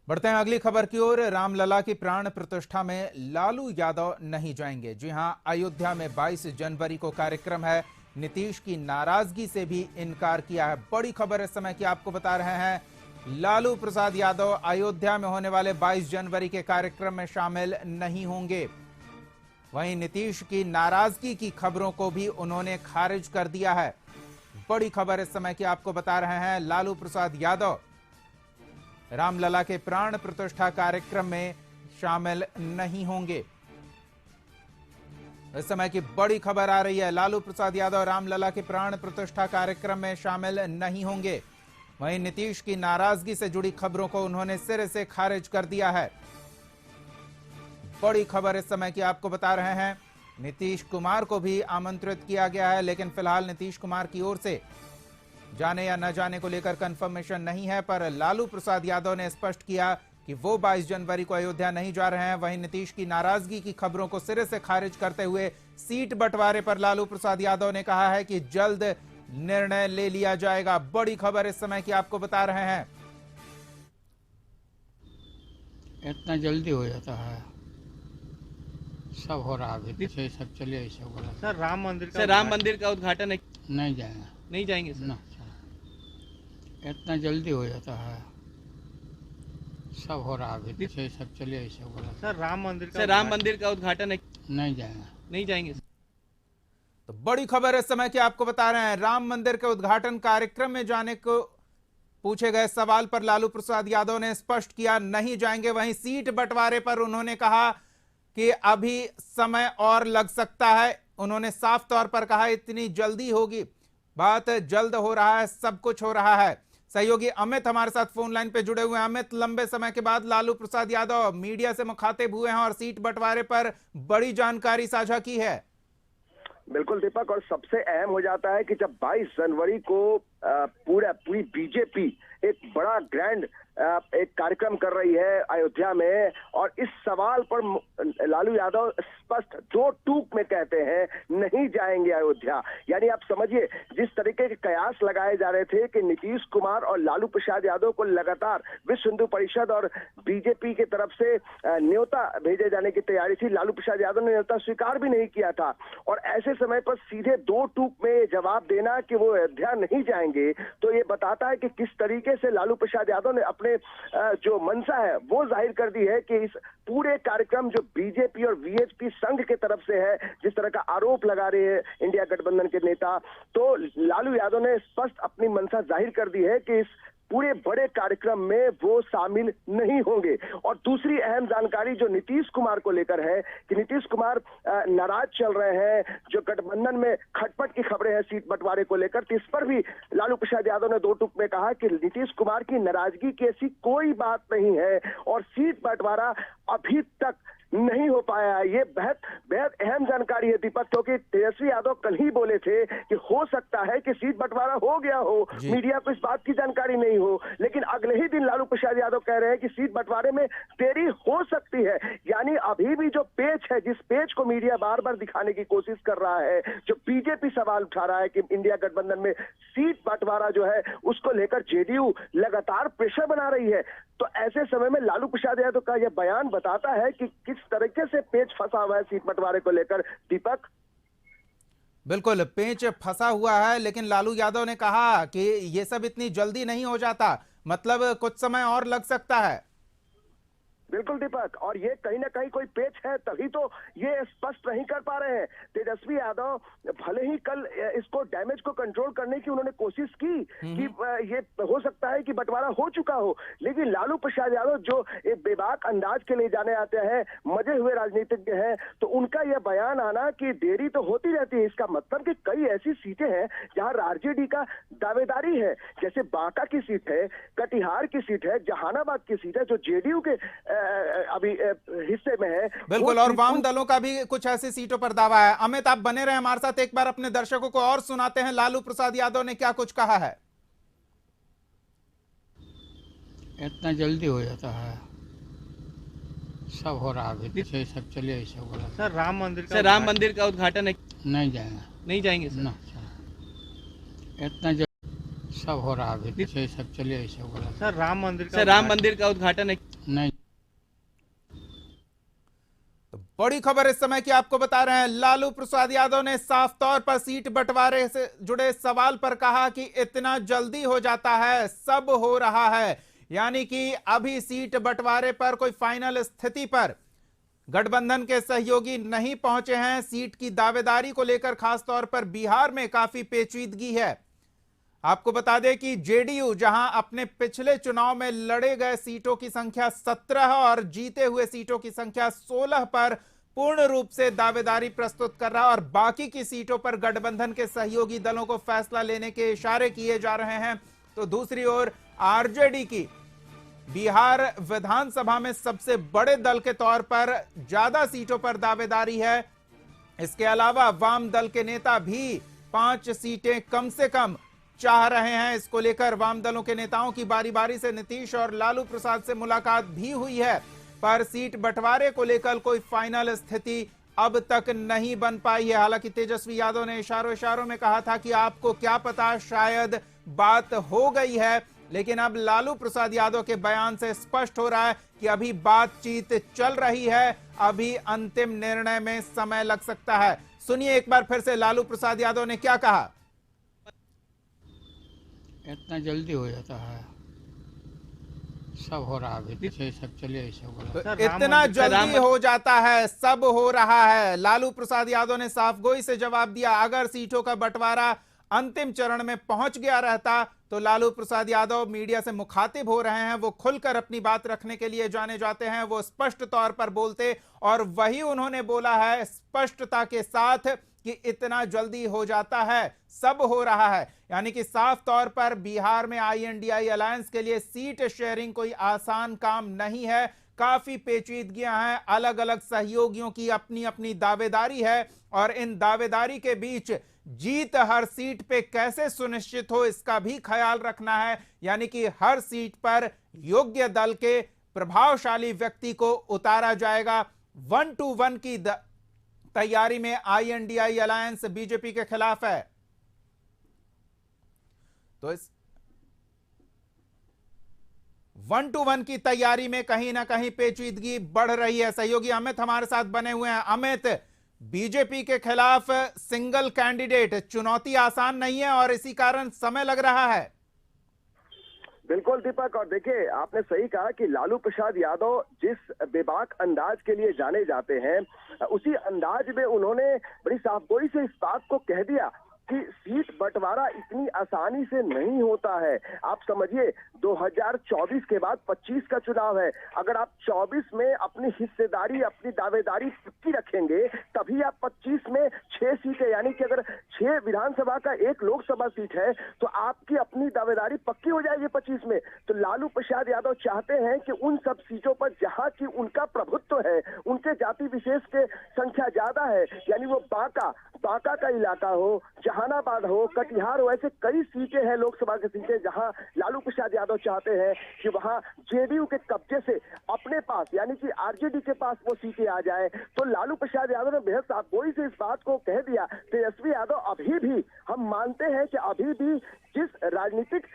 बढ़ते हैं अगली खबर की ओर। रामलला की प्राण प्रतिष्ठा में लालू यादव नहीं जाएंगे। जी हां, अयोध्या में 22 जनवरी को कार्यक्रम है। नीतीश की नाराजगी से भी इनकार किया है। बड़ी खबर इस समय की आपको बता रहे हैं, लालू प्रसाद यादव अयोध्या में होने वाले 22 जनवरी के कार्यक्रम में शामिल नहीं होंगे। वहीं नीतीश की नाराजगी की खबरों को भी उन्होंने खारिज कर दिया है। बड़ी खबर इस समय की आपको बता रहे हैं, लालू प्रसाद यादव रामलला के प्राण प्रतिष्ठा कार्यक्रम में शामिल नहीं होंगे। इस समय की बड़ी खबर आ रही है, लालू प्रसाद यादव रामलला के प्राण प्रतिष्ठा कार्यक्रम में शामिल नहीं होंगे। वहीं नीतीश की नाराजगी से जुड़ी खबरों को उन्होंने सिरे से खारिज कर दिया है। बड़ी खबर इस समय की आपको बता रहे हैं, नीतीश कुमार को भी आमंत्रित किया गया है, लेकिन फिलहाल नीतीश कुमार की ओर से जाने या न जाने को लेकर कंफर्मेशन नहीं है। पर लालू प्रसाद यादव ने स्पष्ट किया कि वो 22 जनवरी को अयोध्या नहीं जा रहे हैं। वहीं नीतीश की नाराजगी की खबरों को सिरे से खारिज करते हुए सीट बंटवारे पर लालू प्रसाद यादव ने कहा है कि जल्द निर्णय ले लिया जाएगा। बड़ी खबर इस समय की आपको बता रहे हैं। इतना जल्दी हो जाता है, सब हो रहा है अभी से, सब चलिए ऐसे हो रहा है। सर राम मंदिर का उद्घाटन है, नहीं जाएंगे, नहीं जाएंगे सर? ना इतना जल्दी हो जाता है, सब हो रहा है अभी से, सब चलिए ऐसे हो रहा है। सर राम मंदिर का उद्घाटन है, नहीं जाएंगे, नहीं जाएंगे सर? तो बड़ी खबर इस समय की आपको बता रहे हैं, राम मंदिर के उद्घाटन कार्यक्रम में जाने को पूछे गए सवाल पर लालू प्रसाद यादव ने स्पष्ट किया नहीं जाएंगे। वहीं सीट बंटवारे पर उन्होंने कहा कि अभी समय और लग सकता है। उन्होंने साफ तौर पर कहा इतनी जल्दी होगी, बात जल्द हो रहा है, सब कुछ हो रहा है। सहयोगी अमित हमारे साथ फोन लाइन पे जुड़े हुए हैं। अमित, लंबे समय के बाद लालू प्रसाद यादव मीडिया से मुखातिब हुए हैं और सीट बंटवारे पर बड़ी जानकारी साझा की है। बिल्कुल दीपक, और सबसे अहम हो जाता है कि जब 22 जनवरी को पूरी बीजेपी एक बड़ा ग्रैंड एक कार्यक्रम कर रही है अयोध्या में, और इस सवाल पर लालू यादव स्पष्ट दो टूक में कहते हैं नहीं जाएंगे अयोध्या। यानी आप समझिए, जिस तरीके के कयास लगाए जा रहे थे कि नीतीश कुमार और लालू प्रसाद यादव को लगातार विश्व हिंदू परिषद और बीजेपी की तरफ से न्योता भेजे जाने की तैयारी थी, लालू प्रसाद यादव ने न्योता स्वीकार भी नहीं किया था। और ऐसे समय पर सीधे दो टूक में जवाब देना कि वो अयोध्या नहीं जाएंगे, तो ये बताता है कि किस तरीके से लालू प्रसाद यादव ने अपने जो मंशा है वो जाहिर कर दी है कि इस पूरे कार्यक्रम जो बीजेपी और वीएचपी संघ के तरफ से है, जिस तरह का आरोप लगा रहे हैं इंडिया गठबंधन के नेता, तो लालू यादव ने स्पष्ट अपनी मंशा जाहिर कर दी है कि इस पूरे बड़े कार्यक्रम में वो शामिल नहीं होंगे। और दूसरी अहम जानकारी जो नीतीश कुमार को लेकर है कि नीतीश कुमार नाराज चल रहे हैं, जो गठबंधन में खटपट की खबरें हैं सीट बंटवारे को लेकर, तो इस पर भी लालू प्रसाद यादव ने दो टूक में कहा कि नीतीश कुमार की नाराजगी की ऐसी कोई बात नहीं है और सीट बंटवारा अभी तक नहीं हो पाया है। ये बेहद अहम जानकारी है दीपक, क्योंकि तेजस्वी यादव कल ही बोले थे कि हो सकता है कि सीट बंटवारा हो गया हो, मीडिया को इस बात की जानकारी नहीं हो, लेकिन अगले ही दिन लालू प्रसाद यादव कह रहे हैं कि सीट बंटवारे में देरी हो सकती है। यानी अभी भी जो पेच है, जिस पेच को मीडिया बार बार दिखाने की कोशिश कर रहा है, जो बीजेपी सवाल उठा रहा है कि इंडिया गठबंधन में सीट बंटवारा जो है उसको लेकर जेडीयू लगातार प्रेशर बना रही है, तो ऐसे समय में लालू प्रसाद यादव का यह बयान बताता है कि किस तरीके से पेच फंसा हुआ है सीट बंटवारे को लेकर। दीपक, बिल्कुल पेच फंसा हुआ है, लेकिन लालू यादव ने कहा कि ये सब इतनी जल्दी नहीं हो जाता, मतलब कुछ समय और लग सकता है। बिल्कुल दीपक, और ये कहीं ना कहीं कोई पेच है, तभी तो ये स्पष्ट नहीं कर पा रहे हैं। तेजस्वी यादव भले ही कल इसको डैमेज को कंट्रोल करने की उन्होंने कोशिश की कि ये हो सकता है कि बंटवारा हो चुका हो, लेकिन लालू प्रसाद यादव जो एक बेबाक अंदाज के लिए जाने आते हैं, मजे हुए राजनीतिज्ञ हैं, तो उनका यह बयान आना कि देरी तो होती रहती है, इसका मतलब कि कई ऐसी सीटें हैं जहां आरजेडी का दावेदारी है, जैसे बांका की सीट है, कटिहार की सीट है, जहानाबाद की सीट है, जो जेडीयू के अभी हिस्से में है। बिल्कुल, और वाम दलों का भी कुछ ऐसी सीटों पर दावा है। अमित, आप बने रहे हमारे साथ, एक बार अपने दर्शकों को और सुनाते हैं लालू प्रसाद यादव ने क्या कुछ कहा है। इतना जल्दी हो जाता है, सब हो रहा है अभी से, सब चलिए ऐसे हो रहा है। सर राम मंदिर का उद्घाटन है, नहीं जाएंगे, नहीं जाएंगे सर? ना इतना सब हो रहा है अभी से, सब चलिए ऐसे हो रहा है। सर राम मंदिर का उद्घाटन है, नहीं। तो बड़ी खबर इस समय की आपको बता रहे हैं, लालू प्रसाद यादव ने साफ तौर पर सीट बंटवारे से जुड़े सवाल पर कहा कि इतना जल्दी हो जाता है, सब हो रहा है। यानी कि अभी सीट बंटवारे पर कोई फाइनल स्थिति पर गठबंधन के सहयोगी नहीं पहुंचे हैं। सीट की दावेदारी को लेकर खासतौर पर बिहार में काफी पेचीदगी है। आपको बता दें कि जेडीयू जहां अपने पिछले चुनाव में लड़े गए सीटों की संख्या 17 और जीते हुए सीटों की संख्या 16 पर पूर्ण रूप से दावेदारी प्रस्तुत कर रहा है, और बाकी की सीटों पर गठबंधन के सहयोगी दलों को फैसला लेने के इशारे किए जा रहे हैं। तो दूसरी ओर आरजेडी की बिहार विधानसभा में सबसे बड़े दल के तौर पर ज्यादा सीटों पर दावेदारी है। इसके अलावा वाम दल के नेता भी 5 सीटें कम से कम चाह रहे हैं। इसको लेकर वाम दलों के नेताओं की बारी बारी से नीतीश और लालू प्रसाद से मुलाकात भी हुई है, पर सीट बंटवारे को लेकर कोई फाइनल स्थिति अब तक नहीं बन पाई है। हालांकि तेजस्वी यादव ने इशारों में कहा था कि आपको क्या पता, शायद बात हो गई है, लेकिन अब लालू प्रसाद यादव के बयान से स्पष्ट हो रहा है कि अभी बातचीत चल रही है, अभी अंतिम निर्णय में समय लग सकता है। सुनिए एक बार फिर से लालू प्रसाद यादव ने क्या कहा। इतना जल्दी हो जाता है, सब हो रहा है अभी, सब चलिए सब हो रहा है। तो इतना जल्दी हो जाता है, सब हो रहा है। लालू प्रसाद यादव ने साफ गोई से जवाब दिया, अगर सीटों का बंटवारा अंतिम चरण में पहुंच गया रहता तो लालू प्रसाद यादव मीडिया से मुखातिब हो रहे हैं, वो खुलकर अपनी बात रखने के लिए जाने जाते हैं, वो स्पष्ट तौर पर बोलते, और वही उन्होंने बोला है स्पष्टता के साथ कि इतना जल्दी हो जाता है, सब हो रहा है। यानी कि साफ तौर पर बिहार में INDI अलायंस के लिए सीट शेयरिंग कोई आसान काम नहीं है। काफी पेचीदगियां हैं, अलग अलग सहयोगियों की अपनी अपनी दावेदारी है, और इन दावेदारी के बीच जीत हर सीट पे कैसे सुनिश्चित हो इसका भी ख्याल रखना है। यानी कि हर सीट पर योग्य दल के प्रभावशाली व्यक्ति को उतारा जाएगा। 1 to 1 की तैयारी में INDI अलायंस बीजेपी के खिलाफ है। तो इस 1 to 1 की तैयारी में कहीं ना कहीं पेचीदगी बढ़ रही है। सहयोगी अमित हमारे साथ बने हुए हैं। अमित, बीजेपी के खिलाफ सिंगल कैंडिडेट, चुनौती आसान नहीं है और इसी कारण समय लग रहा है। बिल्कुल दीपक, और देखिए आपने सही कहा कि लालू प्रसाद यादव जिस बेबाक अंदाज के लिए जाने जाते हैं, उसी अंदाज में उन्होंने बड़ी साफगोई से इस बात को कह दिया कि सीट बंटवारा इतनी आसानी से नहीं होता है। आप समझिए 2024 के बाद 25 का चुनाव है, अगर आप 24 में अपनी हिस्सेदारी, अपनी दावेदारी पक्की रखेंगे तभी आप 25 में 6 सीटें, यानी कि अगर 6 विधानसभा का 1 लोकसभा सीट है तो आपकी अपनी दावेदारी पक्की हो जाएगी 25 में। तो लालू प्रसाद यादव चाहते हैं कि उन सब सीटों पर जहां की उनका प्रभुत्व है, उनके जाति विशेष के संख्या ज्यादा है, यानी वो बांका का इलाका हो, जहानाबाद हो, कटिहार हो, ऐसे कई सीटें हैं लोकसभा की सीटें जहां लालू प्रसाद यादव चाहते हैं कि वहां जेडीयू के कब्जे से अपने पास, यानी कि आरजेडी के पास वो सीटें आ जाए। तो लालू प्रसाद यादव ने बेहद साफगोई से इस बात को कह दिया। तेजस्वी यादव अभी भी, हम मानते हैं कि अभी भी जिस राजनीतिक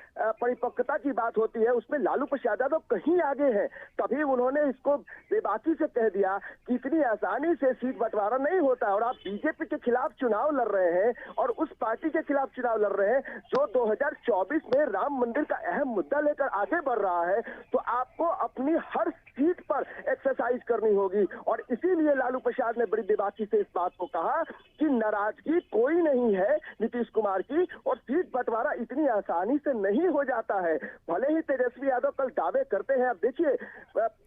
परिपक्वता की बात होती है उसमें लालू प्रसाद यादव कहीं आगे हैं, तभी उन्होंने इसको बेबाकी से कह दिया कि इतनी आसानी से सीट बंटवारा नहीं होता है। और आप बीजेपी के खिलाफ चुनाव लड़ रहे हैं और उस पार्टी के खिलाफ चुनाव लड़ रहे हैं जो 2024 में राम मंदिर का अहम मुद्दा लेकर आगे बढ़ रहा है, तो आपको अपनी हर सीट पर एक्सरसाइज करनी होगी। और इसीलिए लालू प्रसाद ने बड़ी बेबाकी से इस बात को कहा कि नाराजगी कोई नहीं है नीतीश कुमार की, और सीट बंटवारा इतनी आसानी से नहीं हो जाता है। भले ही तेजस्वी यादव कल दावे करते हैं, अब देखिए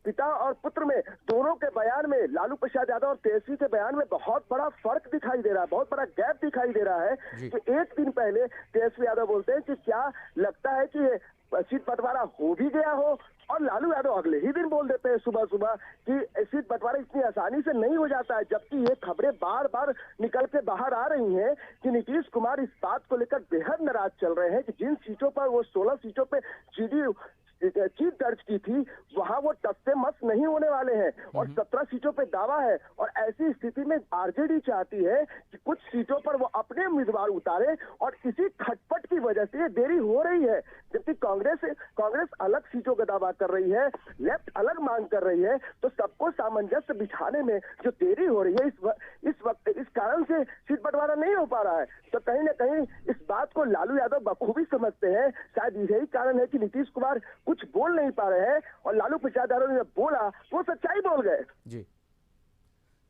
पिता और पुत्र में दोनों के बयान में, लालू प्रसाद यादव और तेजस्वी के बयान में बहुत बड़ा फर्क दिखाई दे रहा है, बहुत बड़ा गैप दिखाई दे रहा है। कि एक दिन पहले तेजस्वी यादव बोलते हैं कि क्या लगता है कि सीट बंटवारा हो भी गया हो, और लालू यादव अगले ही दिन बोल देते हैं सुबह सुबह कि सीट बंटवारा इतनी आसानी से नहीं हो जाता है। जबकि ये खबरें बार बार निकल के बाहर आ रही हैं कि नीतीश कुमार इस बात को लेकर बेहद नाराज चल रहे हैं कि जिन सीटों पर वो 16 सीटों पे जेडीयू जीत दर्ज की थी वहां वो टस से मस नहीं होने वाले हैं, और 17 सीटों पे दावा है। और ऐसी स्थिति में आरजेडी चाहती है कि कुछ सीटों पर वो अपने उम्मीदवार उतारे, और इसी खटपट की वजह से ये देरी हो रही है। जबकि कांग्रेस अलग सीटों का दावा कर रही है, लेफ्ट अलग मांग कर रही है, तो सबको सामंजस्य बिठाने में जो देरी हो रही है इस वक्त इस कारण से सीट बंटवारा नहीं हो पा रहा है। तो कहीं ना कहीं इस बात को लालू यादव बखूबी समझते हैं। शायद यही कारण है कि नीतीश कुमार कुछ बोल नहीं पा रहे हैं और लालू प्रसाद यादव ने बोला वो सच्चाई बोल गए। जी,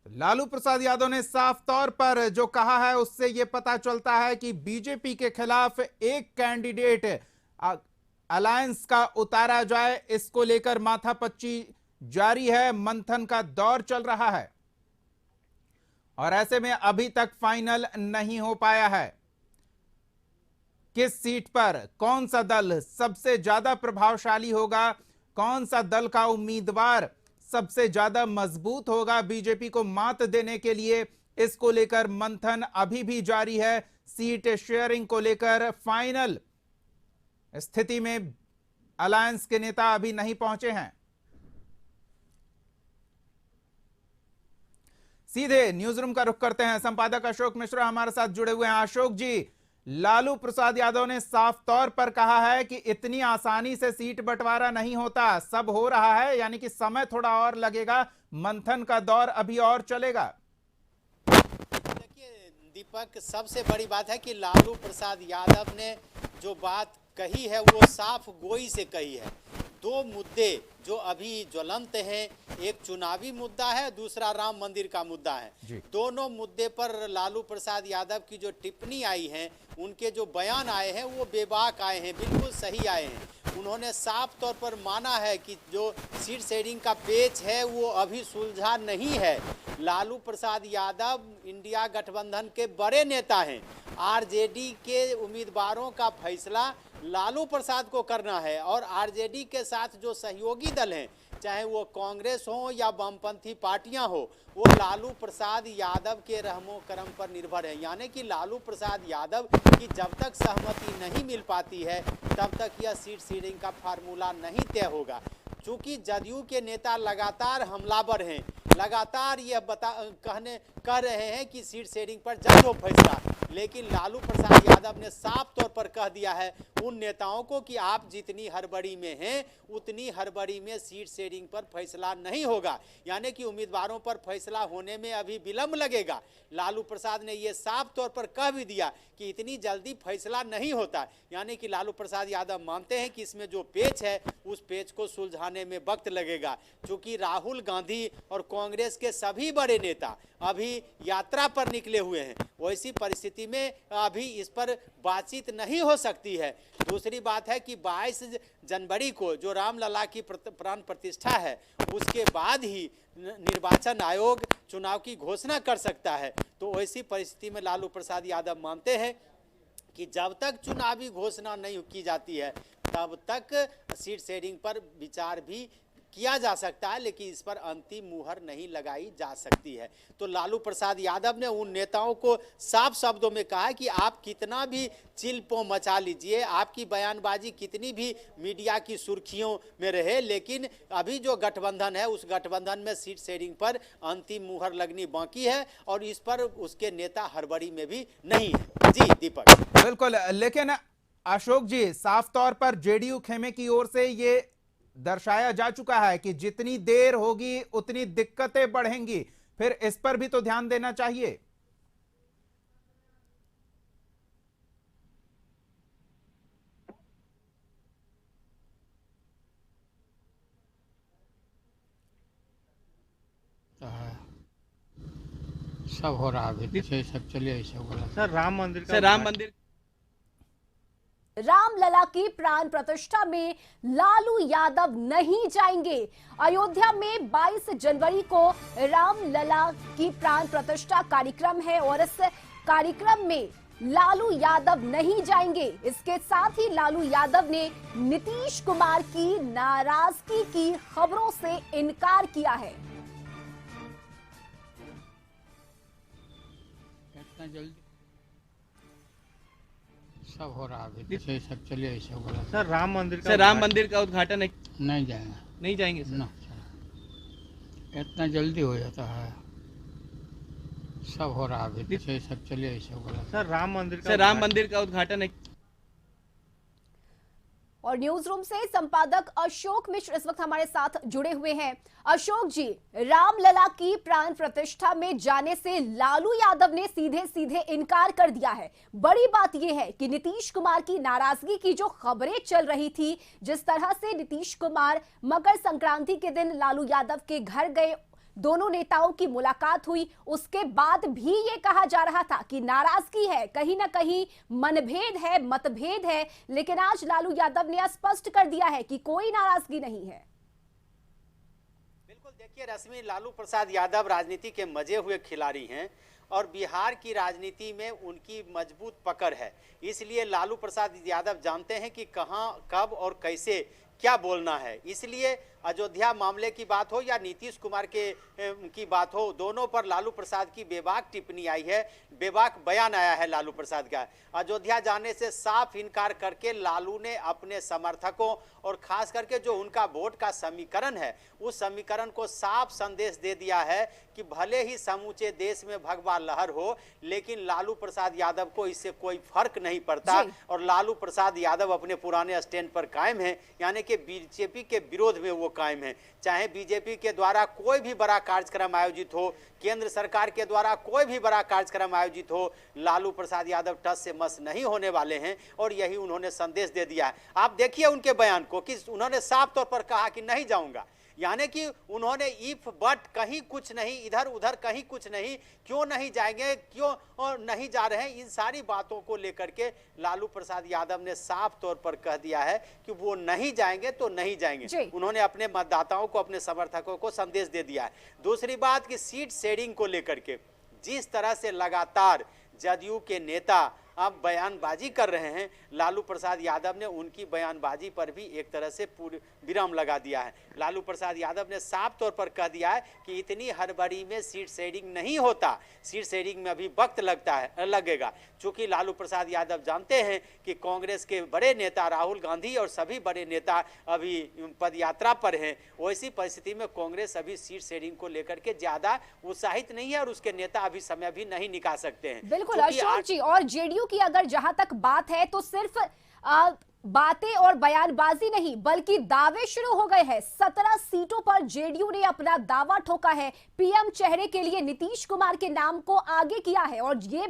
लालू प्रसाद यादव ने साफ तौर पर जो कहा है उससे यह पता चलता है कि बीजेपी के खिलाफ एक कैंडिडेट अलायंस का उतारा जाए, इसको लेकर माथापच्ची जारी है, मंथन का दौर चल रहा है और ऐसे में अभी तक फाइनल नहीं हो पाया है किस सीट पर कौन सा दल सबसे ज्यादा प्रभावशाली होगा, कौन सा दल का उम्मीदवार सबसे ज्यादा मजबूत होगा बीजेपी को मात देने के लिए। इसको लेकर मंथन अभी भी जारी है। सीट शेयरिंग को लेकर फाइनल स्थिति में अलायंस के नेता अभी नहीं पहुंचे हैं। सीधे न्यूज रूम का रुख करते हैं, संपादक अशोक मिश्रा हमारे साथ जुड़े हुए हैं। अशोक जी, लालू प्रसाद यादव ने साफ तौर पर कहा है कि इतनी आसानी से सीट बंटवारा नहीं होता, सब हो रहा है, यानी कि समय थोड़ा और लगेगा, मंथन का दौर अभी और चलेगा। देखिए दीपक, सबसे बड़ी बात है कि लालू प्रसाद यादव ने जो बात कही है वो साफ गोई से कही है। दो मुद्दे जो अभी ज्वलंत हैं, एक चुनावी मुद्दा है, दूसरा राम मंदिर का मुद्दा है। दोनों मुद्दे पर लालू प्रसाद यादव की जो टिप्पणी आई है, उनके जो बयान आए हैं वो बेबाक आए हैं, बिल्कुल सही आए हैं। उन्होंने साफ तौर पर माना है कि जो सीट शेयरिंग का पेच है वो अभी सुलझा नहीं है। लालू प्रसाद यादव इंडिया गठबंधन के बड़े नेता हैं। आरजेडी के उम्मीदवारों का फैसला लालू प्रसाद को करना है और आरजेडी के साथ जो सहयोगी दल हैं, चाहे वो कांग्रेस हो या वामपंथी पार्टियां हो, वो लालू प्रसाद यादव के रहमो करम पर निर्भर है। यानी कि लालू प्रसाद यादव की जब तक सहमति नहीं मिल पाती है तब तक यह सीट शेयरिंग का फार्मूला नहीं तय होगा। चूंकि जदयू के नेता लगातार हमलावर हैं, लगातार यह कह रहे हैं कि सीट शेयरिंग पर जल्द हो फैसला, लेकिन लालू प्रसाद यादव ने साफ तौर पर कह दिया है उन नेताओं को कि आप जितनी हड़बड़ी में हैं उतनी हड़बड़ी में सीट शेयरिंग पर फैसला नहीं होगा, यानी कि उम्मीदवारों पर फैसला होने में अभी विलंब लगेगा। लालू प्रसाद ने यह साफ तौर पर कह भी दिया कि इतनी जल्दी फैसला नहीं होता, यानी कि लालू प्रसाद यादव मानते हैं कि इसमें जो पेच है उस पेच को सुलझाने में वक्त लगेगा। चूंकि राहुल गांधी और कांग्रेस के सभी बड़े नेता अभी यात्रा पर निकले हुए हैं, वैसी परिस्थिति में अभी इस पर बातचीत नहीं हो सकती है। दूसरी बात है कि 22 जनवरी को जो रामलला की प्राण प्रतिष्ठा है उसके बाद ही निर्वाचन आयोग चुनाव की घोषणा कर सकता है। तो ऐसी परिस्थिति में लालू प्रसाद यादव मानते हैं कि जब तक चुनावी घोषणा नहीं की जाती है तब तक सीट शेयरिंग पर विचार भी किया जा सकता है, लेकिन इस पर अंतिम मुहर नहीं लगाई जा सकती है। तो लालू प्रसाद यादव ने उन नेताओं को साफ शब्दों में कहा कि आप कितना भी चिल्पो मचा लीजिए, आपकी बयानबाजी कितनी भी मीडिया की सुर्खियों में रहे, लेकिन अभी जो गठबंधन है उस गठबंधन में सीट शेयरिंग पर अंतिम मुहर लगनी बाकी है और इस पर उसके नेता हड़बड़ी में भी नहीं है। जी दीपक, बिल्कुल, लेकिन अशोक जी, साफ तौर पर जेडीयू खेमे की ओर से ये दर्शाया जा चुका है कि जितनी देर होगी उतनी दिक्कतें बढ़ेंगी, फिर इस पर भी तो ध्यान देना चाहिए। सब हो रहा है, पीछे सब चलिए ऐसे बोला। सर राम मंदिर रामलला की प्राण प्रतिष्ठा में लालू यादव नहीं जाएंगे। अयोध्या में 22 जनवरी को रामलला की प्राण प्रतिष्ठा कार्यक्रम है और इस कार्यक्रम में लालू यादव नहीं जाएंगे। इसके साथ ही लालू यादव ने नीतीश कुमार की नाराजगी की खबरों से इनकार किया है। इतना जल्दी सब हो रहा है, पीछे सब चलिए ऐसे बोला। सर राम मंदिर का उद्घाटन है, नहीं जाएंगे, नहीं जाएंगे सर। ना, इतना जल्दी हो जाता है, सब हो रहा है, पीछे सब चलिए ऐसे बोला। सर राम मंदिर का उद्घाटन है। और न्यूज रूम से संपादक अशोक मिश्र इस वक्त हमारे साथ जुड़े हुए हैं। अशोक जी, रामलला की प्राण प्रतिष्ठा में जाने से लालू यादव ने सीधे सीधे इनकार कर दिया है। बड़ी बात यह है कि नीतीश कुमार की नाराजगी की जो खबरें चल रही थी, जिस तरह से नीतीश कुमार मकर संक्रांति के दिन लालू यादव के घर गए, दोनों नेताओं की मुलाकात हुई, उसके बाद भी ये कहा जा रहा था कि नाराजगी है, कहीं ना कहीं मनभेद है, मतभेद है, लेकिन आज लालू यादव ने स्पष्ट कर दिया है कि कोई नाराजगी नहीं है। बिल्कुल, देखिए रश्मि, लालू प्रसाद यादव राजनीति के मजे हुए खिलाड़ी हैं और बिहार की राजनीति में उनकी मजबूत पकड़ है। इसलिए लालू प्रसाद यादव जानते हैं कि कहां, कब और कैसे क्या बोलना है। इसलिए अयोध्या मामले की बात हो या नीतीश कुमार की बात हो, दोनों पर लालू प्रसाद की बेबाक टिप्पणी आई है, बेबाक बयान आया है लालू प्रसाद का। अयोध्या जाने से साफ इनकार करके लालू ने अपने समर्थकों और खास करके जो उनका वोट का समीकरण है, उस समीकरण को साफ संदेश दे दिया है कि भले ही समूचे देश में भगवा लहर हो, लेकिन लालू प्रसाद यादव को इससे कोई फर्क नहीं पड़ता और लालू प्रसाद यादव अपने पुराने स्टैंड पर कायम है, यानी कि बीजेपी के विरोध में वो कायम है। चाहे बीजेपी के द्वारा कोई भी बड़ा कार्यक्रम आयोजित हो, केंद्र सरकार के द्वारा कोई भी बड़ा कार्यक्रम आयोजित हो, लालू प्रसाद यादव टस से मस नहीं होने वाले हैं और यही उन्होंने संदेश दे दिया है। आप देखिए उनके बयान को कि उन्होंने साफ तौर पर कहा कि नहीं जाऊंगा, यानी कि उन्होंने इफ बट कहीं कुछ नहीं, इधर उधर कहीं कुछ नहीं, क्यों नहीं जाएंगे, क्यों और नहीं जा रहे हैं, इन सारी बातों को लेकर के लालू प्रसाद यादव ने साफ तौर पर कह दिया है कि वो नहीं जाएंगे तो नहीं जाएंगे। उन्होंने अपने मतदाताओं को, अपने समर्थकों को संदेश दे दिया है। दूसरी बात कि सीट शेयरिंग को लेकर के जिस तरह से लगातार जदयू के नेता अब बयानबाजी कर रहे हैं, लालू प्रसाद यादव ने उनकी बयानबाजी पर भी एक तरह से पूरी विराम लगा दिया है। लालू प्रसाद यादव ने साफ तौर पर कह दिया है कि इतनी हड़बड़ी में सीट शेयरिंग नहीं होता, सीट शेयरिंग में अभी वक्त लगेगा। चूंकि लालू प्रसाद यादव जानते हैं कि कांग्रेस के बड़े नेता राहुल गांधी और सभी बड़े नेता अभी पदयात्रा पर हैं, वैसी परिस्थिति में कांग्रेस अभी सीट शेयरिंग को लेकर के ज्यादा उत्साहित नहीं है और उसके नेता अभी समय भी नहीं निकाल सकते हैं। बिल्कुल अशोक जी, और जेडीयू की अगर जहां तक बात है तो सिर्फ बातें और बयानबाजी नहीं बल्कि दावे शुरू हो गए हैं। 17 सीटों पर जेडीयू ने अपना दावा ठोका है, पीएम चेहरे के लिए नीतीश कुमार के नाम को आगे किया है और ये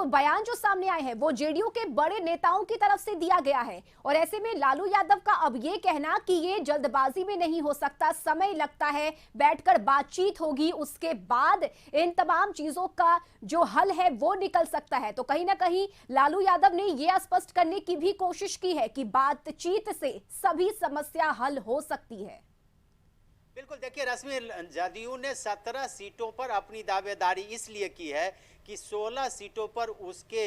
बयान जो सामने आए हैं वो जेडीयू के बड़े नेताओं की तरफ से दिया गया है। और ऐसे में लालू यादव का अब ये कहना कि ये जल्दबाजी में नहीं हो सकता, समय लगता है, बैठकर बातचीत होगी, उसके बाद इन तमाम चीजों का जो हल है वो निकल सकता है। तो कहीं ना कहीं लालू यादव ने यह स्पष्ट करने की भी कोशिश की है कि बातचीत से सभी समस्या हल हो सकती है। बिल्कुल, देखिए रश्मि, जदयू ने 17 सीटों पर अपनी दावेदारी इसलिए की है कि 16 सीटों पर उसके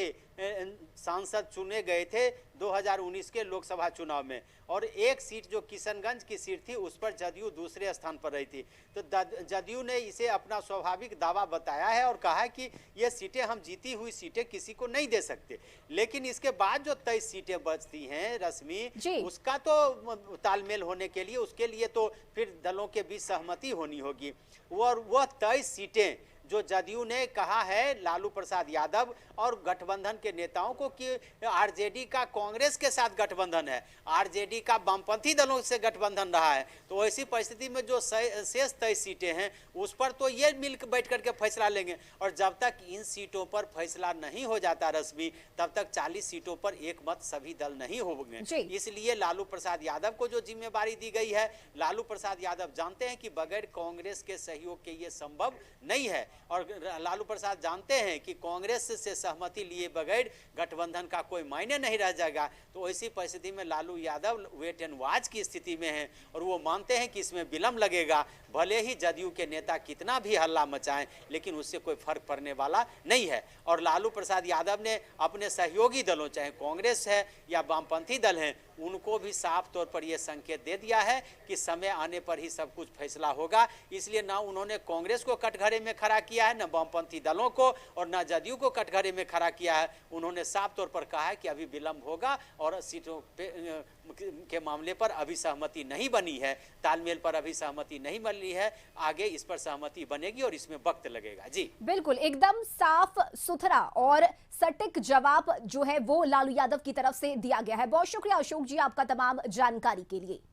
सांसद चुने गए थे 2019 के लोकसभा चुनाव में और एक सीट जो किशनगंज की सीट थी उस पर जदयू दूसरे स्थान पर रही थी। तो जदयू ने इसे अपना स्वाभाविक दावा बताया है और कहा है कि ये सीटें हम जीती हुई सीटें किसी को नहीं दे सकते। लेकिन इसके बाद जो 23 सीटें बचती हैं रश्मि, उसका तो तालमेल होने के लिए, उसके लिए तो फिर दलों के बीच सहमति होनी होगी। और वह 23 सीटें जो जदयू ने कहा है लालू प्रसाद यादव और गठबंधन के नेताओं को कि आरजेडी का कांग्रेस के साथ गठबंधन है, आरजेडी का वामपंथी दलों से गठबंधन रहा है, तो ऐसी परिस्थिति में जो शेष 23 सीटें हैं उस पर तो ये मिल बैठ करके फैसला लेंगे। और जब तक इन सीटों पर फैसला नहीं हो जाता रश्मि, तब तक 40 सीटों पर एक मत सभी दल नहीं होंगे। इसलिए लालू प्रसाद यादव को जो जिम्मेवारी दी गई है, लालू प्रसाद यादव जानते हैं कि बगैर कांग्रेस के सहयोग के ये संभव नहीं है और लालू प्रसाद जानते हैं कि कांग्रेस से सहमति लिए बगैर गठबंधन का कोई मायने नहीं रह जाएगा। तो ऐसी परिस्थिति में Lalu Yadav wait and watch की स्थिति में हैं और वो मानते हैं कि इसमें विलंब लगेगा। भले ही जदयू के नेता कितना भी हल्ला मचाएं, लेकिन उससे कोई फर्क पड़ने वाला नहीं है। और लालू प्रसाद यादव ने अपने सहयोगी दलों, चाहे कांग्रेस है या वामपंथी दल हैं, उनको भी साफ तौर पर यह संकेत दे दिया है कि समय आने पर ही सब कुछ फैसला होगा। इसलिए ना उन्होंने कांग्रेस को कटघरे में खड़ा किया है, न वामपंथी दलों को, और न जदयू को कटघरे में खड़ा किया है। उन्होंने साफ तौर पर कहा है कि अभी विलंब होगा और सीटों पे के मामले पर अभी सहमति नहीं बनी है, तालमेल पर अभी सहमति नहीं बनी है। आगे इस पर सहमति बनेगी और इसमें वक्त लगेगा। जी बिल्कुल, एकदम साफ सुथरा और सटीक जवाब जो है वो लालू यादव की तरफ से दिया गया है। बहुत शुक्रिया अशोक जी आपका तमाम जानकारी के लिए।